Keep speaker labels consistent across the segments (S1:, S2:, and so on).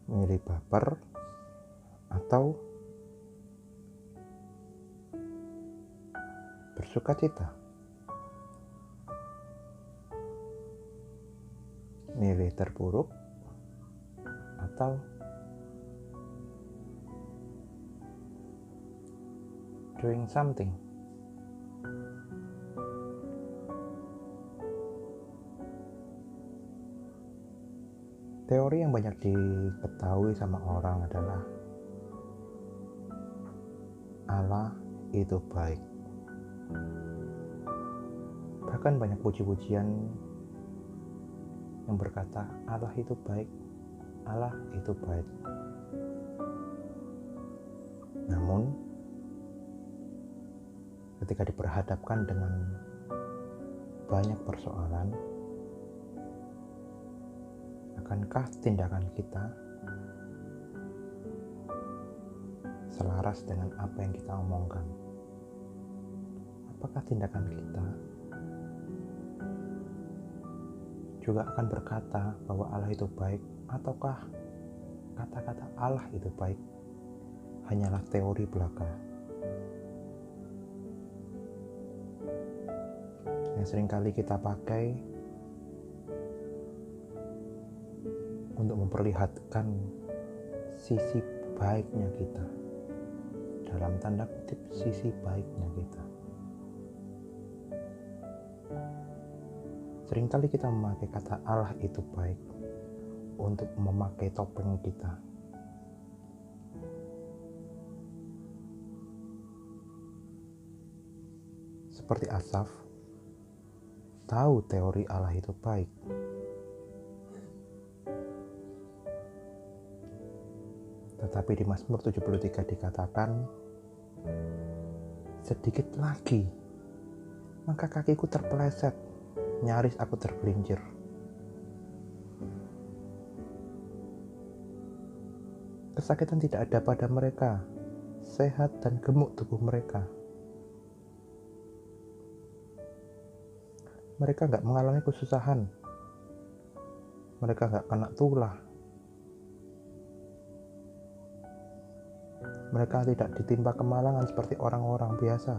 S1: Milih baper atau bersuka cita? Milih terpuruk atau doing something? Teori yang banyak diketahui sama orang adalah Allah itu baik. Bahkan banyak puji-pujian yang berkata Allah itu baik, Allah itu baik. Namun ketika diperhadapkan dengan banyak persoalan, akankah tindakan kita selaras dengan apa yang kita omongkan? Apakah tindakan kita juga akan berkata bahwa Allah itu baik, ataukah kata-kata Allah itu baik hanyalah teori belaka yang seringkali kita pakai untuk memperlihatkan sisi baiknya kita, dalam tanda kutip sisi baiknya kita. Seringkali kita memakai kata Allah itu baik untuk memakai topeng kita. Seperti Asaf, tahu teori Allah itu baik. Tetapi di Mazmur 73 dikatakan, sedikit lagi, maka kakiku terpeleset, nyaris aku tergelincir. Kesakitan tidak ada pada mereka, sehat dan gemuk tubuh mereka. Mereka gak mengalami kesusahan, mereka gak kena tulah, mereka tidak ditimpa kemalangan seperti orang-orang biasa.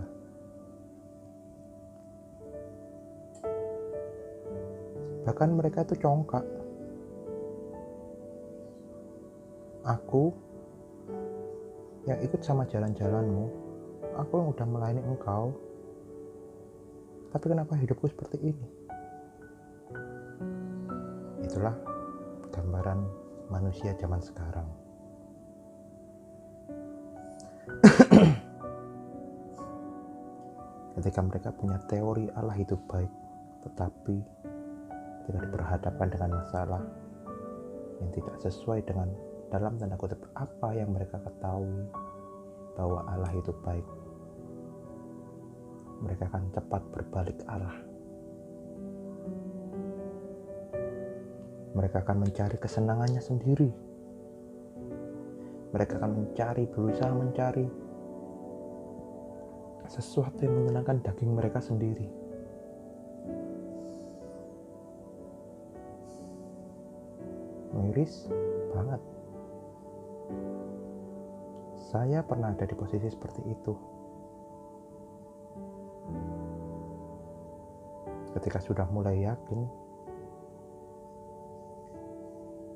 S1: Bahkan mereka itu congkak. Aku yang ikut sama jalan-jalanmu, aku yang udah melayani engkau, tapi kenapa hidupku seperti ini? Itulah gambaran manusia zaman sekarang. Ketika mereka punya teori Allah itu baik, tetapi ketika diperhadapkan dengan masalah yang tidak sesuai dengan dalam tanda kutip apa yang mereka ketahui bahwa Allah itu baik, mereka akan cepat berbalik arah. Mereka akan mencari kesenangannya sendiri. Mereka akan berusaha mencari sesuatu yang menyenangkan daging mereka sendiri. Miris banget. Saya pernah ada di posisi seperti itu. Ketika sudah mulai yakin,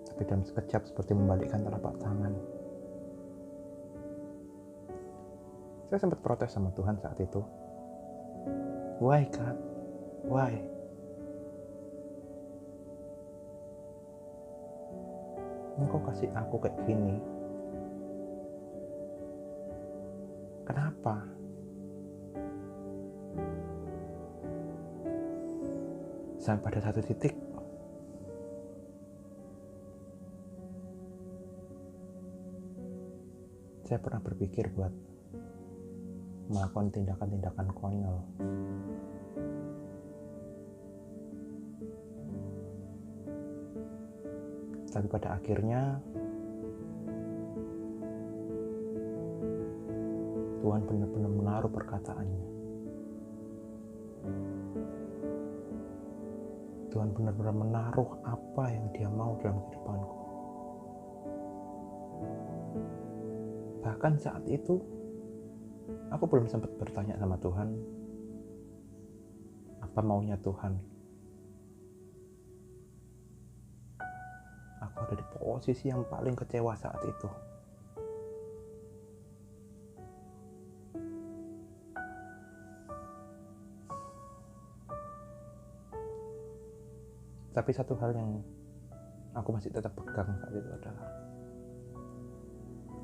S1: tapi dalam sekejap seperti membalikkan telapak tangan. Saya sempat protes sama Tuhan saat itu. Why God? Why? Engkau kasih aku kayak gini. Kenapa? Sampai pada satu titik saya pernah berpikir buat melakukan tindakan-tindakan konyol. Tapi pada akhirnya Tuhan benar-benar menaruh perkataannya. Tuhan benar-benar menaruh apa yang Dia mau dalam kehidupanku. Bahkan saat itu aku belum sempat bertanya sama Tuhan, apa maunya Tuhan. Aku ada di posisi yang paling kecewa saat itu. Tapi satu hal yang aku masih tetap pegang saat itu adalah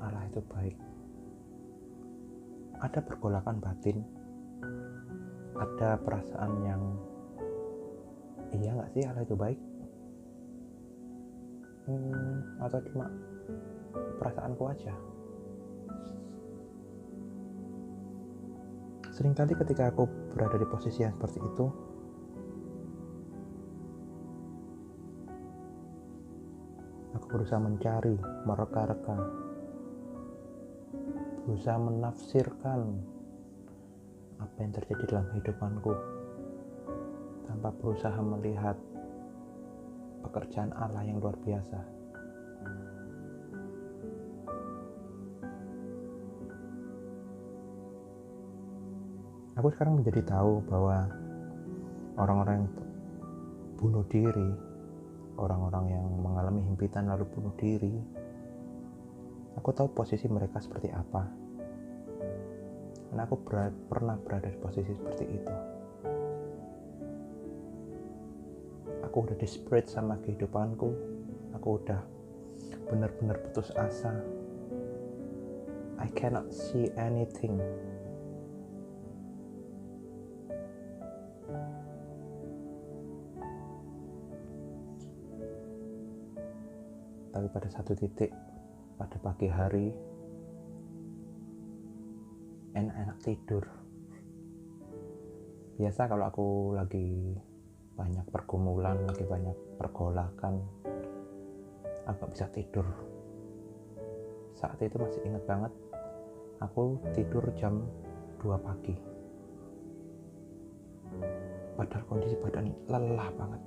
S1: Allah itu baik. Ada pergolakan batin, ada perasaan yang iya gak sih Allah itu baik? Atau cuma perasaanku aja? Seringkali ketika aku berada di posisi yang seperti itu, aku berusaha mencari, mereka-reka, berusaha menafsirkan apa yang terjadi dalam kehidupanku tanpa berusaha melihat pekerjaan Allah yang luar biasa. Aku sekarang menjadi tahu bahwa orang-orang yang bunuh diri, orang-orang yang mengalami himpitan lalu bunuh diri, aku tahu posisi mereka seperti apa. Karena aku pernah berada di posisi seperti itu. Aku udah desperate sama kehidupanku. Aku udah benar-benar putus asa. I cannot see anything. Tapi pada satu titik, pada pagi hari, enak-enak tidur. Biasa kalau aku lagi banyak pergumulan, lagi banyak pergolakan, aku gak bisa tidur. Saat itu masih ingat banget, aku tidur jam 2 pagi. Padahal kondisi badan lelah banget.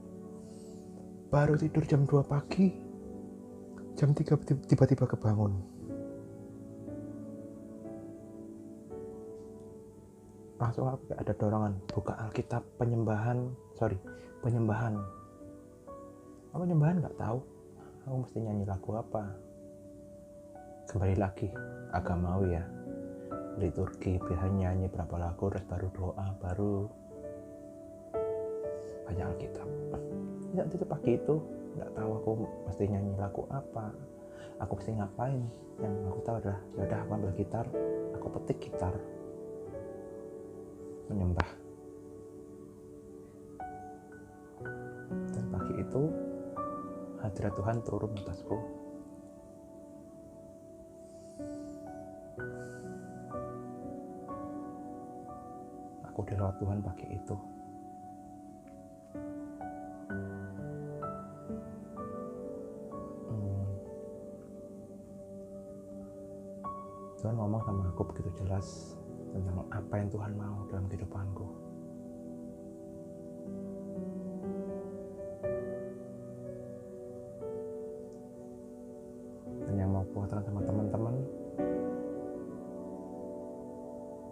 S1: Baru tidur jam 2 pagi, jam 3 tiba-tiba kebangun. Langsung aku ada dorongan buka Alkitab, penyembahan. Apa penyembahan gak tahu. Aku mesti nyanyi lagu apa. Kembali lagi agamawi ya, liturgi, biasanya nyanyi berapa lagu, terus baru doa, baru baca Alkitab. Nanti itu pagi itu nggak tahu aku mesti nyanyi lagu apa, aku mesti ngapain. Yang aku tahu adalah yaudah aku ambil gitar, aku petik gitar, menyembah. Dan pagi itu hadirat Tuhan turun atasku. Aku dirawat Tuhan pagi itu. Tuhan ngomong sama aku begitu jelas tentang apa yang Tuhan mau dalam kehidupanku. Dan yang mau buatan sama teman-teman,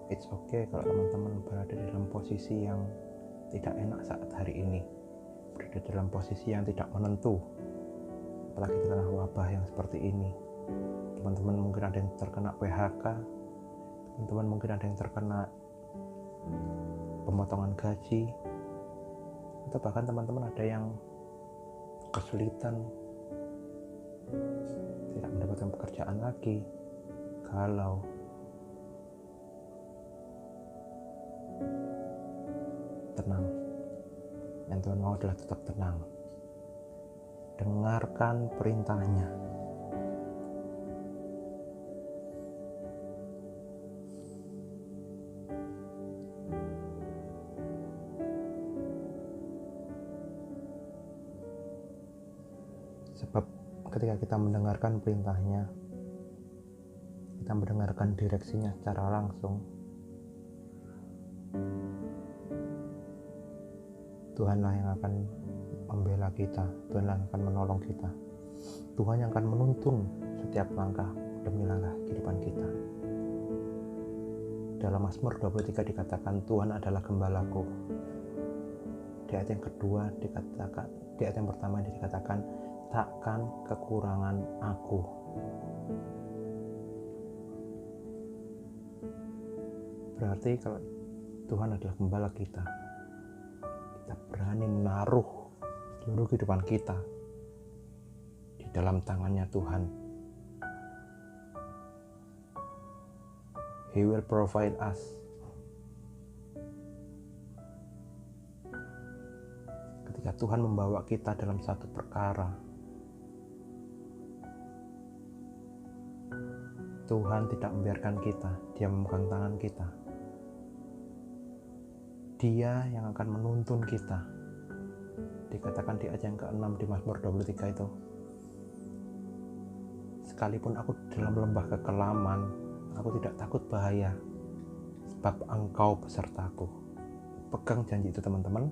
S1: it's okay kalau teman-teman berada dalam posisi yang tidak enak saat hari ini, berada dalam posisi yang tidak menentu, apalagi di tengah wabah yang seperti ini. Teman-teman mungkin ada yang terkena PHK, teman-teman mungkin ada yang terkena pemotongan gaji, atau bahkan teman-teman ada yang kesulitan, tidak mendapatkan pekerjaan lagi, galau. Tenang, yang Tuhan mau adalah tetap tenang. Dengarkan perintahnya. Sebab ketika kita mendengarkan perintahnya, kita mendengarkan direksinya secara langsung, Tuhanlah yang akan membela kita, Tuhanlah yang akan menolong kita. Tuhan yang akan menuntun setiap langkah demi langkah kehidupan kita. Dalam Mazmur 23 dikatakan Tuhan adalah gembalaku. Di ayat yang kedua dikatakan, di ayat yang pertama dikatakan takkan kekurangan aku. Berarti kalau Tuhan adalah gembala kita berani menaruh seluruh kehidupan kita di dalam tangannya Tuhan. He will provide us. Ketika Tuhan membawa kita dalam satu perkara, Tuhan tidak membiarkan kita, Dia memegang tangan kita. Dia yang akan menuntun kita. Dikatakan di ayat yang ke-6 di Mazmur 23 itu, sekalipun aku dalam lembah kekelaman, aku tidak takut bahaya, sebab Engkau besertaku. Pegang janji itu teman-teman.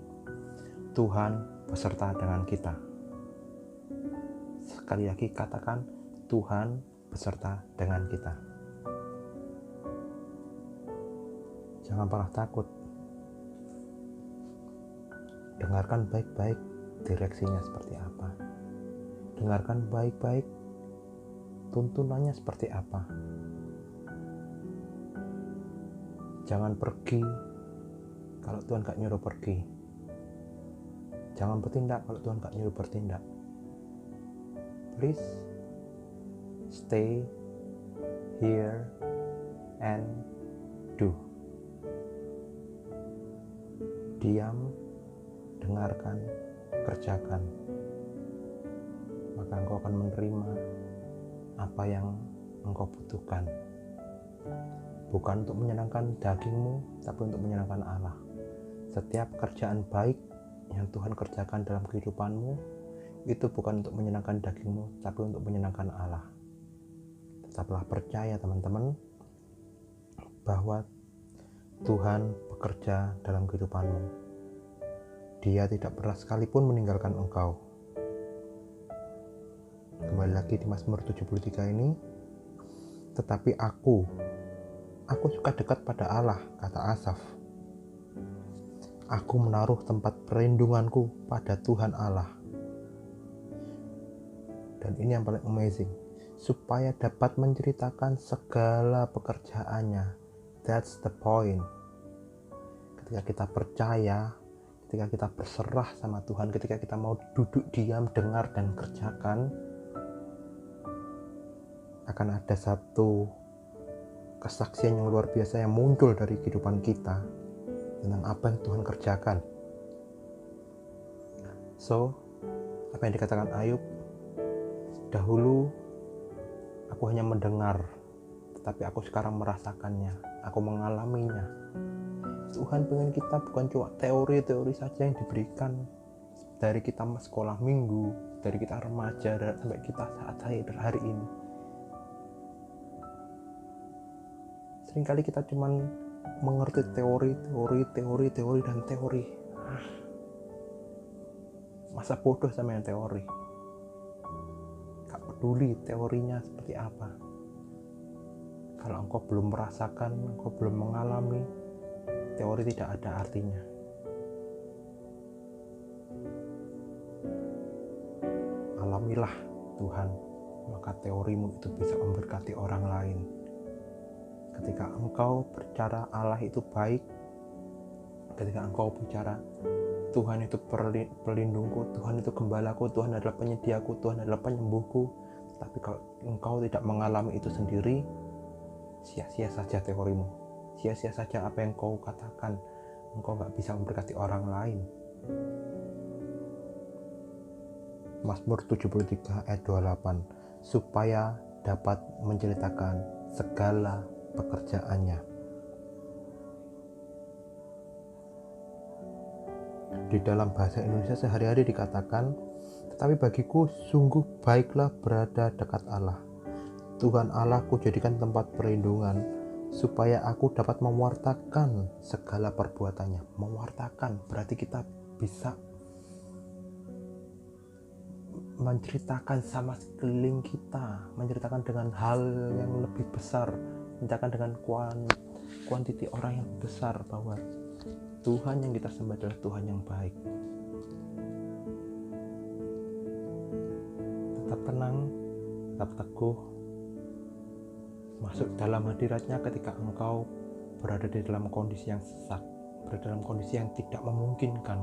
S1: Tuhan beserta dengan kita. Sekali lagi katakan, Tuhan beserta dengan kita. Jangan pernah takut. Dengarkan baik-baik direksinya seperti apa. Dengarkan baik-baik tuntunannya seperti apa. Jangan pergi kalau Tuhan gak nyuruh pergi. Jangan bertindak kalau Tuhan gak nyuruh bertindak. Please stay here and do. Diam, dengarkan, kerjakan, maka engkau akan menerima apa yang engkau butuhkan. Bukan untuk menyenangkan dagingmu, tapi untuk menyenangkan Allah. Setiap kerjaan baik yang Tuhan kerjakan dalam kehidupanmu, itu bukan untuk menyenangkan dagingmu, tapi untuk menyenangkan Allah. Tetaplah percaya teman-teman, bahwa Tuhan bekerja dalam kehidupanmu. Dia tidak pernah sekalipun meninggalkan engkau. Kembali lagi di Mazmur 73 ini, tetapi aku suka dekat pada Allah, kata Asaf. Aku menaruh tempat perlindunganku pada Tuhan Allah. Dan ini yang paling amazing, supaya dapat menceritakan segala pekerjaannya. That's the point. Ketika kita percaya, ketika kita berserah sama Tuhan, ketika kita mau duduk diam, dengar dan kerjakan, akan ada satu kesaksian yang luar biasa yang muncul dari kehidupan kita tentang apa yang Tuhan kerjakan. So, apa yang dikatakan Ayub, dahulu aku hanya mendengar, tetapi aku sekarang merasakannya, aku mengalaminya. Tuhan pengen kita bukan cuma teori-teori saja yang diberikan dari kita sekolah minggu, dari kita remaja, sampai kita saat hari ini. Seringkali kita cuma mengerti teori dan teori. Masa bodoh sama yang teori. Gak peduli teorinya seperti apa. Kalau engkau belum merasakan, engkau belum mengalami, teori tidak ada artinya. Alamilah Tuhan, maka teorimu itu bisa memberkati orang lain. Ketika engkau berbicara Allah itu baik, ketika engkau bicara Tuhan itu pelindungku, Tuhan itu gembalaku, Tuhan adalah penyediaku, Tuhan adalah penyembuhku, tapi kalau engkau tidak mengalami itu sendiri, sia-sia saja teorimu, sia-sia saja apa yang kau katakan. Engkau gak bisa memberkati orang lain. Mazmur 73 ayat 28, supaya dapat menceritakan segala pekerjaannya. Di dalam bahasa Indonesia sehari-hari dikatakan, tetapi bagiku sungguh baiklah berada dekat Allah. Tuhan Allahku jadikan tempat perlindungan, supaya aku dapat mewartakan segala perbuatannya. Mewartakan berarti kita bisa menceritakan sama sekeliling kita, menceritakan dengan hal yang lebih besar, menceritakan dengan kuantiti orang yang besar bahwa Tuhan yang kita sembah adalah Tuhan yang baik. Tetap tenang, tetap teguh, masuk dalam hadiratnya ketika engkau berada di dalam kondisi yang sesak, berada dalam kondisi yang tidak memungkinkan.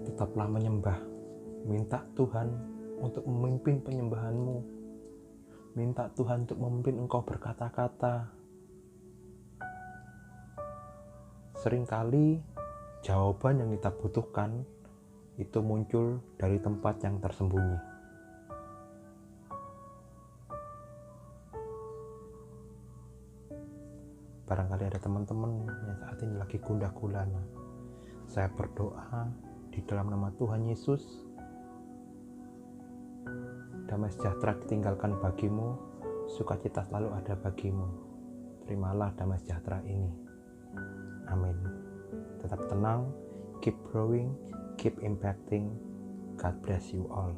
S1: Tetaplah menyembah, minta Tuhan untuk memimpin penyembahanmu, minta Tuhan untuk memimpin engkau berkata-kata. Seringkali jawaban yang kita butuhkan itu muncul dari tempat yang tersembunyi. Barangkali ada teman-teman yang saat ini lagi gundah gulana. Saya berdoa di dalam nama Tuhan Yesus, damai sejahtera ditinggalkan bagimu, sukacita selalu ada bagimu. Terimalah damai sejahtera ini. Amin. Tetap tenang, keep growing, keep impacting. God bless you all.